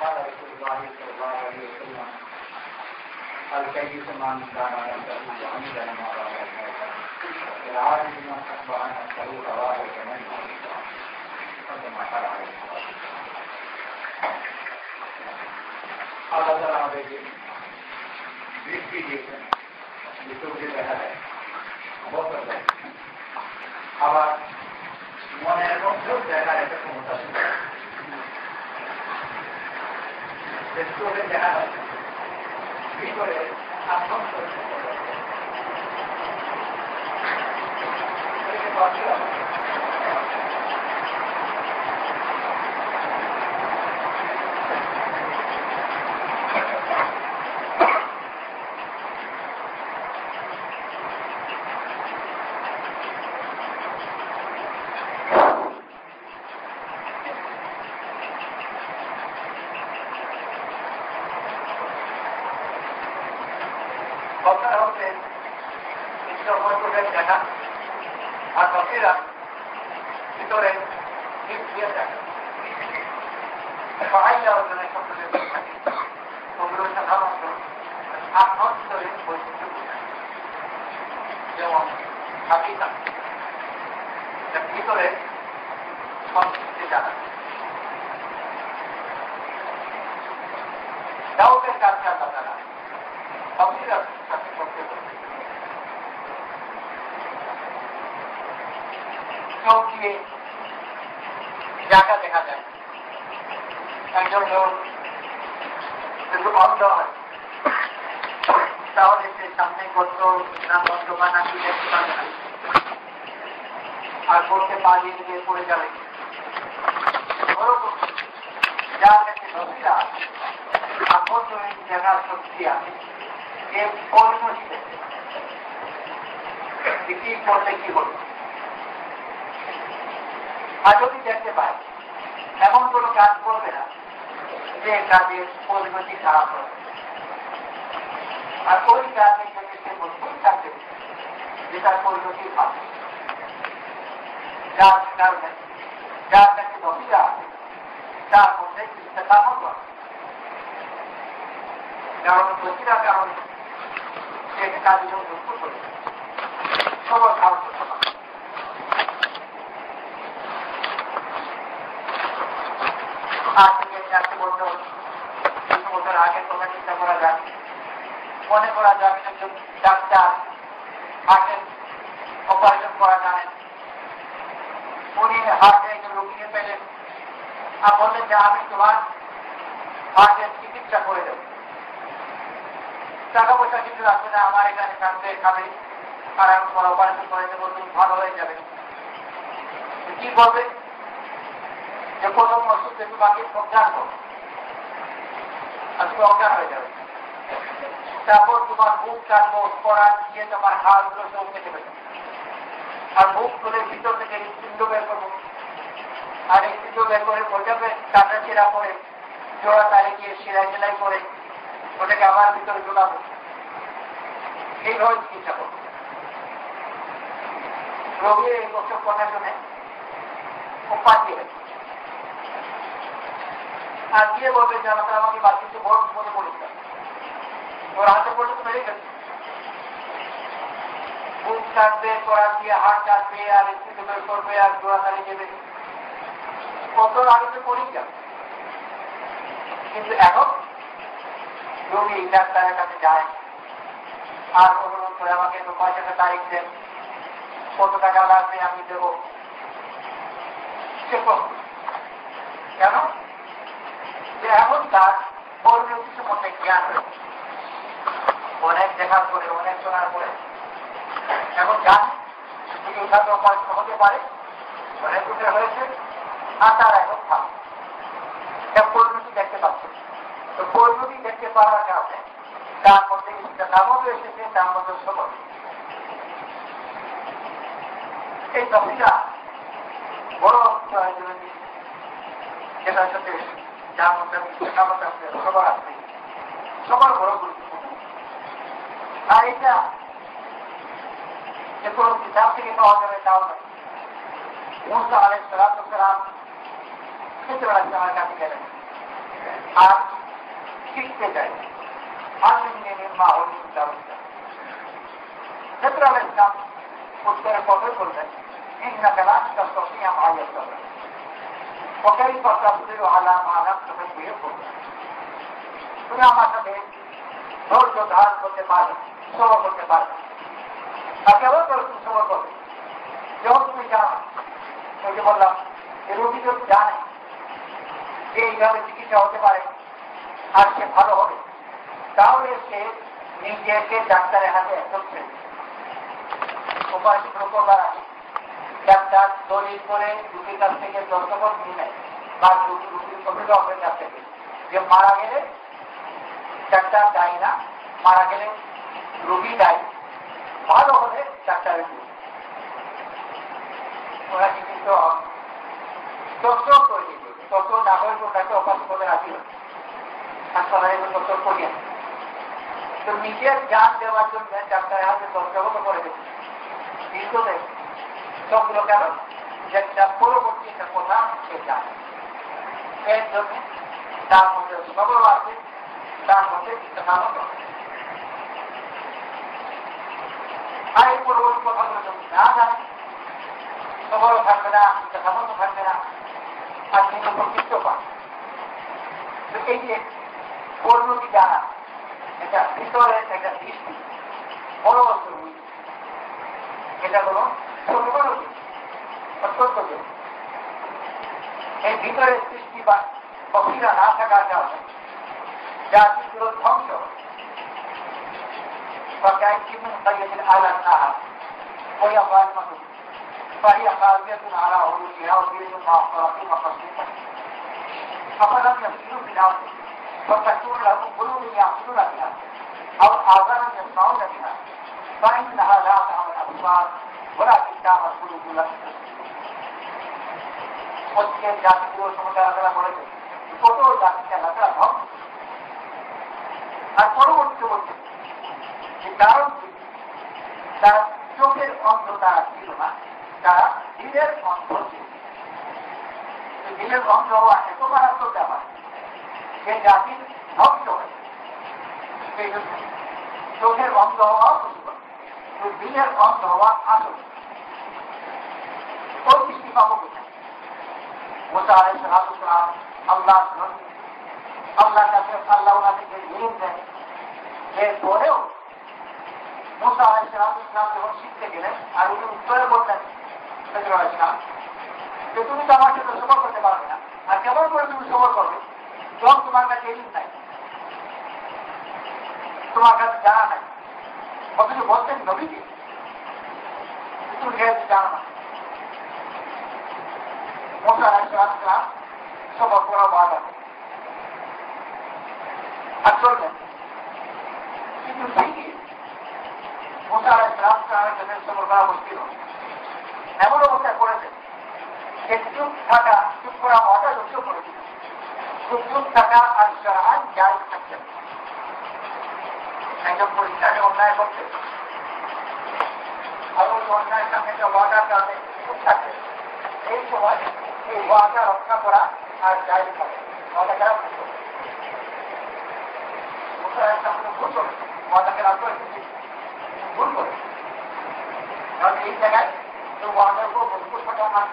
قال رسول الله صلى الله عليه وسلم الكيس من كان نفسه وعمل لما رأى الموت العالم من أصبح نفسه رواه من كما قال عليه الصلاة আল্লাহ তাআলা আমাদেরকে দৃষ্টি দিয়েছেন, চোখে দেখা যায়, অবস্থা দেয়, আবার মনের মধ্যেও দেখার একটা ক্ষমতা ছিল। চোখে দেখা যায় ভিতরে দেখা আর বাকিরা ভিতরে দিয়ে দেখা সহায়তা অর্জনের ক্ষেত্রে থাকে ওগুলো সাধারণত আত্মস্তরের বৈশিষ্ট্য যেমন হাকিকা ভিতরে সংস্কৃতি জানা দাউদের কাছে আল্লাহ তাআলা বাকিরা সাথে করতে চোখে জায়গা দেখা যায়। একজন লোক কিন্তু অন্ধ হয়, তাহলে সে সামনে করত না বন্ধ বা না কি দেখতে পাবে না, আর করতে পালিয়ে দিয়ে পড়ে যাবে। যার কাছে নদীরা আত্মজনিক জায়গার শক্তি আছে, যে পরিণতি কি করলে কি করবে, আর যদি দেখতে পায় এমন কোনো কাজ করবে না যে কাজের পরিণতি খারাপ হবে, আর ওই কাজের জন্য সে মজবুত থাকবে যেটার পরিণতি ভালো। যার কারণে যার কাছে নদীরা তার মধ্যে ইস্তেকামত হয়, কারণ নদীরা কারণে সে কাজের জন্য মজবুত হবে, সবার কারণ করতে পারে। আজ থেকে 4 বছর 2 বছর আগের কথা চিন্তা করা যায়। মনে করা যাবে একজন ডাক্তার হার্টের অপারেশন করা জানেন, উনি হার্টে একজন রোগীকে পেলেন আর বললেন যে আমি তোমার হার্টের চিকিৎসা করে দেব, টাকা পয়সা কিছু রাখবে না, আমার এখানে থাকবে, খাবে, আর আমি তোমার অপারেশন করে দেবো, তুমি ভালো হয়ে যাবে। কি বলবে যে প্রথম ওষুধ থেকে বাকি অজ্ঞান করো আর তুমি অজ্ঞান হয়ে যাবে, তারপর তোমার মুখ কাটবো, করার দিয়ে তোমার হাড়গুলো সব কেটে ফেলবে, আর মুখ তুলে ভিতর থেকে হৃৎপিণ্ড বের করবো, আর হৃৎপিণ্ড বের করে ওটাকে কাটা চিরা করে জোড়া তারে গিয়ে সেলাই সেলাই করে ওটাকে আবার ভিতরে ঢোকাবো, এইভাবে চিকিৎসা করবো। রোগীর এই ওসব কথা শুনে ও পাঠিয়ে আর গিয়ে বলবে যে আমাকে বাদ কিছু বড় মনে পড়েছিলাম, ওর হাতে পর্যন্ত মেরে গেছে, মুখ কাটবে, করার দিয়ে হাত কাটবে, আর হৃৎপিণ্ড বের করবে, আর জোড়া তারে দেবে, কত আগে তো করেই যাবে। কিন্তু এখন রোগী ডাক্তারের কাছে যায় আর অনুরোধ করে আমাকে তো 5 টাকা তারিখ দেন, কত টাকা লাগবে আমি দেব, সে কেন যে এখন তার পরিণতি সম্বন্ধে জ্ঞান রয়েছে, অনেক দেখার পরে অনেক শোনার পরে এখন জানে চিকিৎসা পয়সা হতে পারে, অনেক উঠে হয়েছে, আর তারা এখন ভালো পরিণতি দেখতে পাচ্ছে। তো পরিণতি দেখতে পাওয়ার কারণে তার মধ্যে নামও এসেছে, তার মধ্যে সবল। এই তফিটা বড় যেটা সাথে যার মধ্যে সবার আছে, সবার বড় গুরুত্বপূর্ণ। আর এটা যে কোনো কিতাব থেকে পাওয়া যাবে তাও না। মুসা আলাইহিস সালাম খেতে বেড়াচ্ছে আমার কাছে গেলেন, আর শিখতে চাই মা হলি ইসলাম উত্তরে কবে বললেন ইন্না কালাম তাসফিয়াম আয়াত ওকেই তাসবির আলা মালাম তুমি দিয়ে বলবেন তুমি আমার সাথে ধৈর্য ধারণ করতে পারবে সবর করতে পারবে আর কেবল করে তুমি সবর করবে যখন তুমি জানো ওই যে বললাম যে রোগী যদি জানে যে এইভাবে চিকিৎসা হতে পারে আর সে ভালো হবে তাহলে সে নিজেকে ডাক্তারের হাতে ধরছে উপায় করবার আগে ডাক্তার দলিল করে রুগীর কাছ থেকে দস্তখত নিয়ে নেয় বা রুগীর অভিভাবকের কাছ থেকে যে মারা গেলে ডাক্তার দায়ী না, মারা গেলে রোগী দায়ী, ভালো হলে ডাক্তারের ভুল। ওরা কিন্তু তথ্য তৈরি করবে, তথ্য না হলে ওটাকে অপাস করে রাখি হাসপাতালে তথ্য করিয়ে তো নিজের জান দেওয়ার জন্য ডাক্তারের হাতে দস্তখত করে দেবে কিন্তু সবগুলো কেন যেটা পরবর্তী একটা কথা সে জানে এর জন্য তার মধ্যে সবল আছে, তার মধ্যে ইচ্ছামত আর এই পরবর্তী কথাগুলো যদি না জানে সবলও থাকবে না, ইচ্ছামত থাকবে না আর কিন্তু প্রকৃত পান। তো এই যে পরিণতি জানা এটা ভিতরে একটা দৃষ্টি বড় জরুরি, এটা হলো অত্যন্ত জরুরি। এই ভিতরের সৃষ্টি বা বহিরা না থাকার কারণে জাতিগুলো ধ্বংস أفلم يسيروا في الأرض فتكون لهم قلوب يعقلون بها أو آذان يسمعون بها فإنها لا تعمى الأبصار ولكن تعمى القلوب التي في الصدور জাতিগুলো সমস্যা আলাদা করেছে কত জাতিকে আলাদা ধ্বংস আর পরবর্তী বলছে যে কারণ তার চোখের অন্ধ তারা ছিল না, তারা দিনের অন্ধ ছিল। দিনের অন্ধ হওয়া এত মারাত্মক ব্যাপার সে জাতির ধ্বংস হয়। সেই জন্য চোখের অন্ধ হওয়াও দিনের অন্ধ হওয়া আসল ওই দৃষ্টি পাবো কোথায়? মুসা আলাইহিসসালাম আল্লাহ কাছে আল্লাহ ওনাকে যে নিয়ম দেন এরপরেও মুসা আলাইহিসসালাম যখন শিখতে গেলেন আর উনি উত্তরে বললেন যে তুমি তো আমার সাথে সবর করতে পারবে না, আর কেমন করে তুমি সবর করবে যখন তোমার কাছে এলিম নাই, তোমার কাছে জানা নাই, অথচ বলতেন নবীকে তুমি জানো না। মুসা আলাইহিসসালাম সবর করা বাধা আর চলবেন, কিন্তু ঠিকই মুসা আলাইহিসসালামের সবর করা মুশকিল এমন অবস্থায় পড়েছে যে চুপ থাকা, চুপ করা হওয়াটা লক্ষ্য করেছিল, চুপ থাকা আর সারান যাই থাকছে একজন পরীক্ষাকে অন্যায় করছে আর ওই অন্যায়ের সামনে একটা ওয়াদার কারণে চুপ থাকছে, এই সময় এই ওয়াদা রক্ষা করা আর যাই থাকে ওয়াদা খারাপ করতে ভুল করে ওয়াদাকে রাখ করে ভুল করে, কারণ এই জায়গায় তো ওয়াদার উপর মজবুত থাকা আমার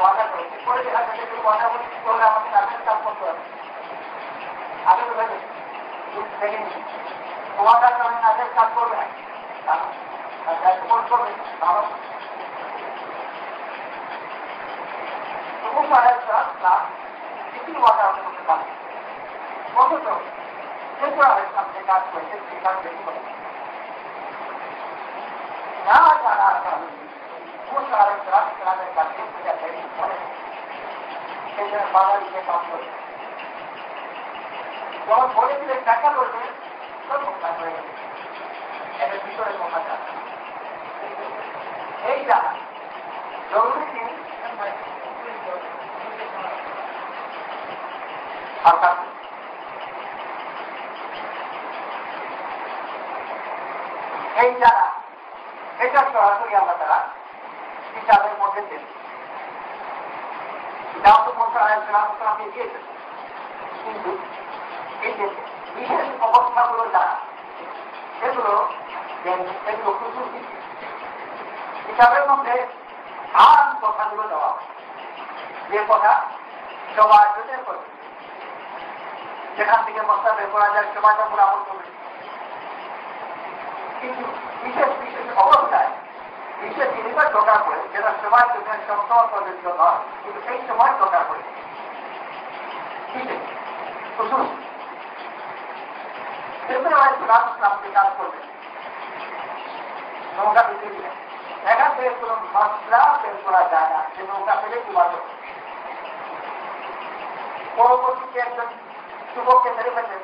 ওয়াদা করেছে করে দেখা যাচ্ছে যে ওয়াদা করলে আমাকে তাদের কাজ করতে হবে আগে তো ভেবে দেখেনি ওয়াদার কারণে তাদের কাজ করবে না করবে ভালো তবু কিছু ওয়াদা হতে করতে পারে অথচ যে কাজ করেছে সে কাজ বেশি করে না জানার কারণে যখন বলে দিলে টাকা করবে ভিতরে এই জানা জরুরি জিনিস এই জানা এটা সরাসরি আমরা তারা হিসাবের মধ্যে দেব। আলাইহিসসালামকে দিয়েছেন। কিন্তু এই যে বিশেষ অবস্থাগুলো যারা এগুলো খুশুসি কিতাবের মধ্যে আম কথাগুলো দেওয়া যে কথা সবার জন্য করবে, যেখান থেকে মশলা বের করা যায় সবাই তখন আমল করবে। কিন্তু বিশেষ বিশেষ অবস্থায় বিশেষ জিনিসটা দরকার পড়ে, যেটা সবার জন্য সবসময় প্রযোজ্য নয়, কিন্তু এই সময় দরকার পড়ে। কাজ করবে নৌকা দিতে দিলে এখান থেকে কোন মশলা বের করা যায় না, যে নৌকা ফেলে ডুবা যাবে। পরবর্তীতে একজন যুবককে মেরে ফেললেন,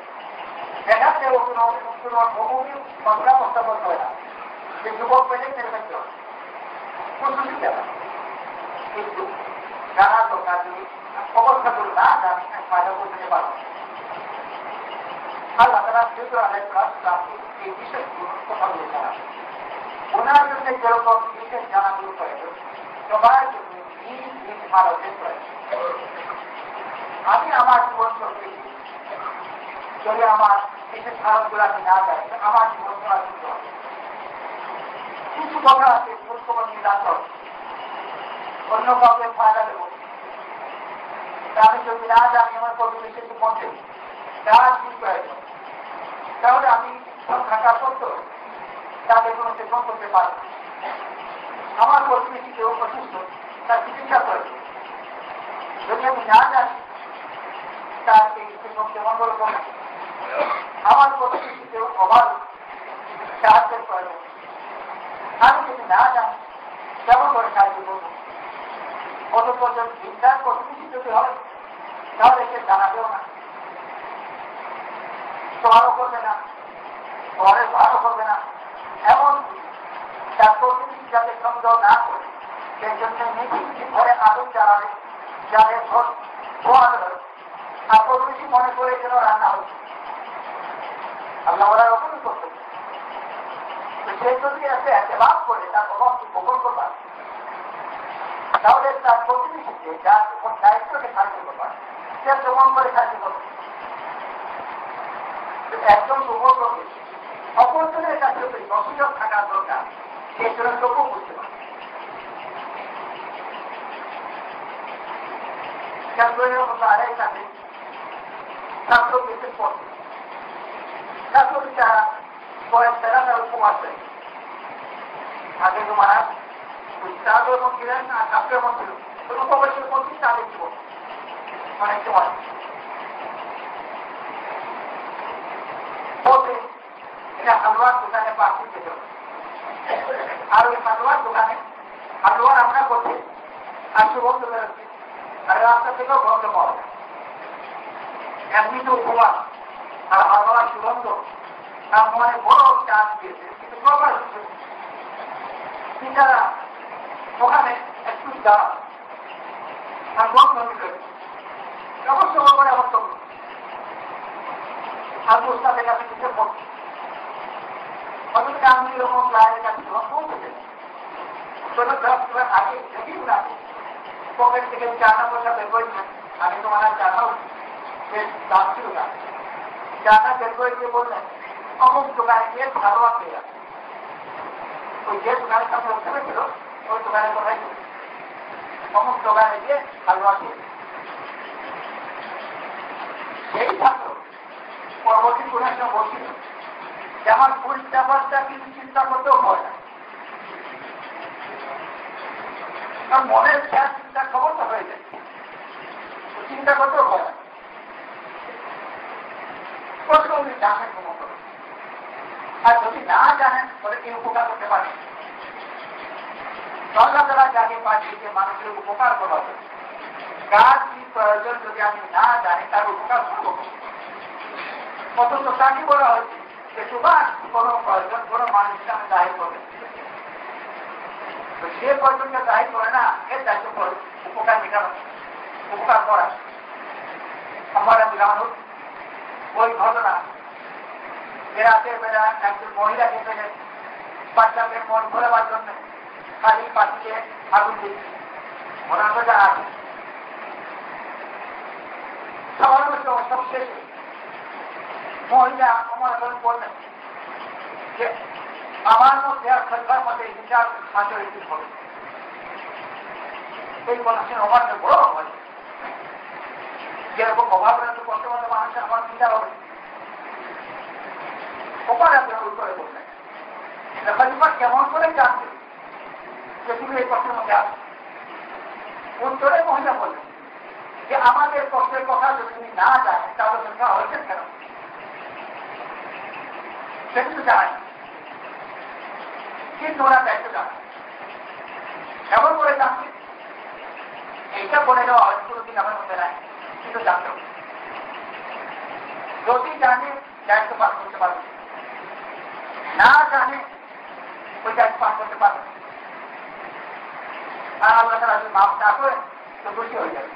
এখান থেকে কোন মশলা প্রস্তাবন হয় না, যে যুবক পেলে মেরে ফেলতে হবে। কিন্তু জানা দরকার, যদি অবস্থাগুলো না জানি ফায়দা করতে পারবো। আল্লাহ তাআলা খিদর আলাইহিসসালামকে এই বিশেষ কথাগুলো জানা, ওনার জন্য যেরকম বিশেষ জানাগুলো প্রয়োজন, সবার জন্য নিজ নিজ ভারতের প্রয়োজন। আমি আমার জীবন চলতেছি, যদি আমার বিশেষ ভারতগুলো আমি না যাই, আমার জীবন চলা শুরু হবে। কিছু কথা আছে গুরুত্বপূর্ণ নির্ধারণ হবে, অন্য কাউকে ফায়দা দেবো, আমি যদি না জানি আমার পরিবেশে পৌঁছে তার কি প্রয়োজন, তাহলে আমি থাকা সত্ত্বেও তাদের কোনো সেবন করতে পারব। আমার পরিবেশে কেউ অসুস্থ, তার চিকিৎসা প্রয়োজন, যদি আমি না জানি তার এই সেবন কেমন করে করব। আমার পরিবেশে কেউ অভাব সাহায্যের প্রয়োজন, আমি যদি না জানি কেমন করে সাহায্য করবো। কত পর্যন্ত চিন্তার কত কিছু যদি হয়, তাহলে সে জানাবেও না, তোয়ারও করবে না, তোয়ারের ভারও করবে না। এমন তার প্রতিনিধি যাতে সন্দেহ না করে, সেই জন্য নিজে ঘরে আগুন জ্বালাবে, যাদের ঘর ধোয়ানো হবে, আর প্রতিনিধি মনে করে যেন রান্না হচ্ছে। আল্লাহ ওরা ওরকমই করতে, সে যদি এসে এতেবাদ করে তার অবস্থা গোপন করবার, তাহলে তার প্রতিনিধিকে যার দায়িত্বকে সাহায্য করবার, সে প্রমাণ করে সাহায্য করবে। একজন উপকরণে অপরজনের কাছে অসুযোগ থাকার দরকার, সেই জন্য তবুও বুঝতে পারে। আড়াই কাছে ছাত্র বিশেষ পড়ছে, ছাত্রটি তারা কয়েক বেলা তার উপমাস দেয়। আগে তো মারা তাদের মধ্যে ছিলেন আর ছাত্রের মধ্যে ছিল, উপবাসের মধ্যে তাদের জীবন অনেক সময় বলতে এটা হালুয়ার দোকানে পাখি যেত। আর ওই হালুয়ার দোকানে হালুয়া রান্না করছে, আর সুগন্ধ বেরোচ্ছে, আর রাস্তা থেকেও গন্ধ পাওয়া যায়। এমনি তো উপবাস আর হালুয়ার সুগন্ধ, তার মনে বড় চাষ দিয়েছে, কিন্তু প্রকাশ হচ্ছে পিতারা ওখানে একটু দাঁড়া আর গন্ধ মিলে অবশ্য করে আমার তো আর মোস্তাদের কাছে কিছু পড়ছে, অথচ আমি এরকম লাইনের কাছে পৌঁছেছে ছোট 10 আগে দেখি না পকেট থেকে 4 পয়সা বের করেছিলেন। আমি তোমার জানাও দাম ছিল না, জানা বের করে দিয়ে বললেন অমুক দোকানে গিয়ে ভালো আছে, ওই যে দোকানের সামনে ওখানে ছিল ওই দোকানে কোথায় অমুক দোকানে গিয়ে ভালো আছে। এই ছাত্র পরবর্তী কোন একটা বলছিল যে আমার ভুল ব্যাপারটা কিন্তু চিন্তা করতেও হয় না, কারণ মনের খেয়াল চিন্তার খবরটা হয়ে যায়, চিন্তা করতেও হয় না। প্রশ্ন উনি জানেন কোনো করে, আর যদি না জানেন তাহলে কি উপকার করতে পারেন। আল্লাহ তাআলা যাকে পাঠিয়েছে মানুষের উপকার করা হবে, কার কি প্রয়োজন যদি আমি না জানি তার উপকার করবো। অথচ তাকে বলা হয়েছে যে তোমার কোন প্রয়োজন কোন মানুষকে আমি দায়ী করবে, যে প্রয়োজনকে দায়ী করে না এর দায়িত্ব করে উপকার মেটানো, উপকার করা। আমার গ্রামের ওই ঘটনা, যে রাতের বেলা একজন মহিলাকে পেলে বাচ্চাকে মন ভরাবার জন্য খালি পাখিকে আগুন দিচ্ছে, ওনার মধ্যে আছে প্রথম শেষে মহিলা আমার বললেন যে আমার মধ্যে আর সরকার মধ্যে বিচার আচরিত হবে। এই কথা শুনে অভাবের বড় অভাব, যেরকম অভাবের তো বর্তমানে মানুষের আমার বিচার হবে। ওপারে আপনার উত্তরে বললেন খলিফা কেমন করে জানবে যে তুমি এই প্রশ্নের মধ্যে আসো? উত্তরে মহিলা বললেন যে আমাদের প্রশ্নের কথা যদি তুমি না জানেন তাহলে সংখ্যা হয়েছে কেন? সে কিন্তু জানায় কিন্তু ওরা দায়িত্ব জানে এমন করে জানবে। এইটা বলে দেওয়া হয় কোনোদিন আমার মধ্যে নাই, কিন্তু জানতে হবে। যদি জানে দায়িত্ব পালন করতে পারবে, না জানে ওই দায়িত্ব পালন করতে পারবে। আর আল্লাহ তাআলা যদি মাফ না করে তো খুশি হয়ে যাবে।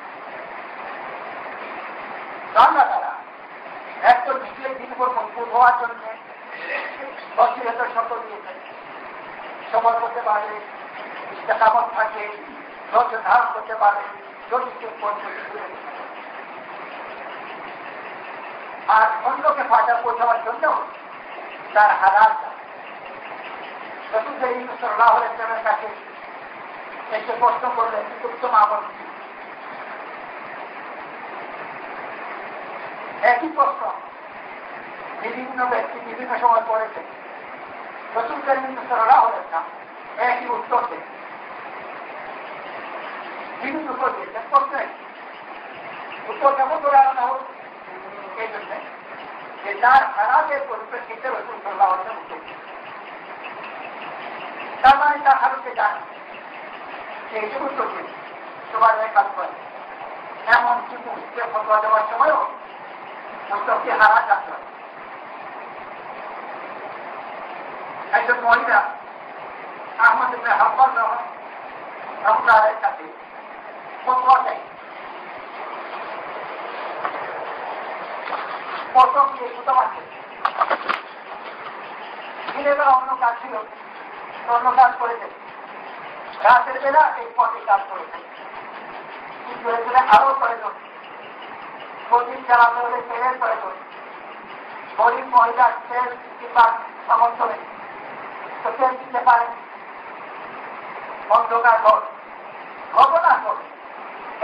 আল্লাহ তাআলা একটু নিজের দিন উপর মজবুত হওয়ার জন্য বসিরতের শর্ত দিয়েছেন। সময় করতে পারে, ইস্তেকামত থাকে, ধৈর্য ধারণ করতে পারে, যদি কেউ আর অন্যকে ফায়দা পৌঁছাবার জন্য তার হালাল রাসূল সাল্লাল্লাহু আলাইহি ওয়াসাল্লামের কাছে এসে প্রশ্ন করলেন উত্তম আমল কি? একই প্রশ্ন বিভিন্ন ব্যক্তি বিভিন্ন সময় করেছে। রাসূল সাল্লাল্লাহু আলাইহি ওয়াসাল্লাম একই উত্তর দেন, বিভিন্ন উত্তর দিয়েছেন। প্রশ্নে উত্তর কেমন করে আনা হোক এই জন্য যে তার হারাতের পরিপ্রেক্ষিতে রাসূল সাল্লাল্লাহু আলাইহি ওয়াসাল্লাম উত্তর দিয়েছেন। তার মানে তার হারকে জানে এই যে উত্তর দিন সবার কাজ করে। এমনকি মুখকে ফতোয়া দেওয়ার সময়ও উত্তরকে হারা জানতে হবে। একজন মহিলা আহমদ ইবনে হাম্বল রাহমাতুল্লাহির কাছে ফতোয়া দেয়। প্রথম যে সুতমাকে দিনের বেলা অন্য কাজ ছিল, অন্য কাজ করেছে, রাতের বেলা এই পথে কাজ করেছে। কিন্তু এখানে আরো প্রয়োজন, প্রতিদিন চালাতে হলে তেলের প্রয়োজন। গরিব মহিলা তেল কিংবা সামর্থ্য নেই, তো তেল দিতে পারেন। অন্ধকার ঘর ঘটনা করে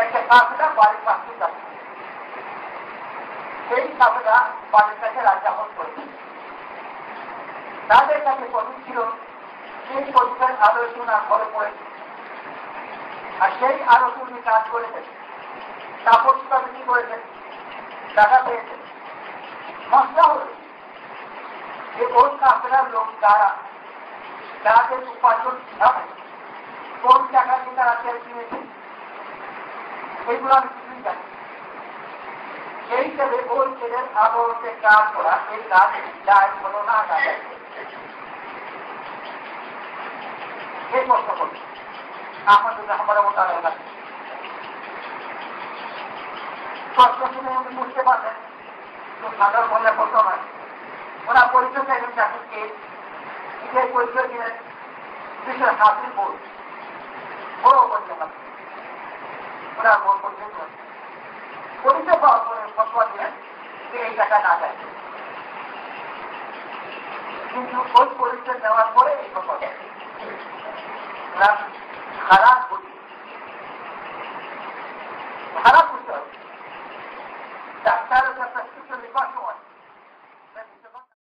একটা কাফেলা বাড়ির পাশে যাচ্ছে। সেই কাফেলা বাড়ির কাছে রাজ্যাপন করেছে। তাদের কাছে প্রদীপ ছিল, সেই প্রদীপের আলো শোনা ঘরে পড়েছে। আর সেই আলো তুমি কাজ করেছেন, কাপড় সুতা বিক্রি করেছেন, টাকা পেয়েছেন। মশলা হল যে ওই কাফেলার লোক যারা যাদের উপার্জন হবে, কোন টাকা দিয়ে তারা তেল কিনেছে, এইগুলো আমি কিছুই জানি। সেই হিসেবে ওই তেলের আলোতে কাজ করা এই কাজ যায় হলো না যায়। এই প্রশ্ন করবে আমাদের প্রশ্ন শুনে উনি বুঝতে পারলেন সাধারণ মহিলা প্রশ্ন নয়। ওরা পরিচয় চাইলেন চাকরিকে নিজের পরিচয় দিলেন বিশ্বের হাসির বোর্ড বড় পরিচয় ওরা বোর্ড পরিচয় পাওয়ার পরে ফতোয়া দিলেন যে এই টাকা না যায়। কিন্তু ওই পরিচয় দেওয়ার পরে এই ফতোয়া দেয় খারাপ খারাপ বুঝতে হবে। ডাক্তার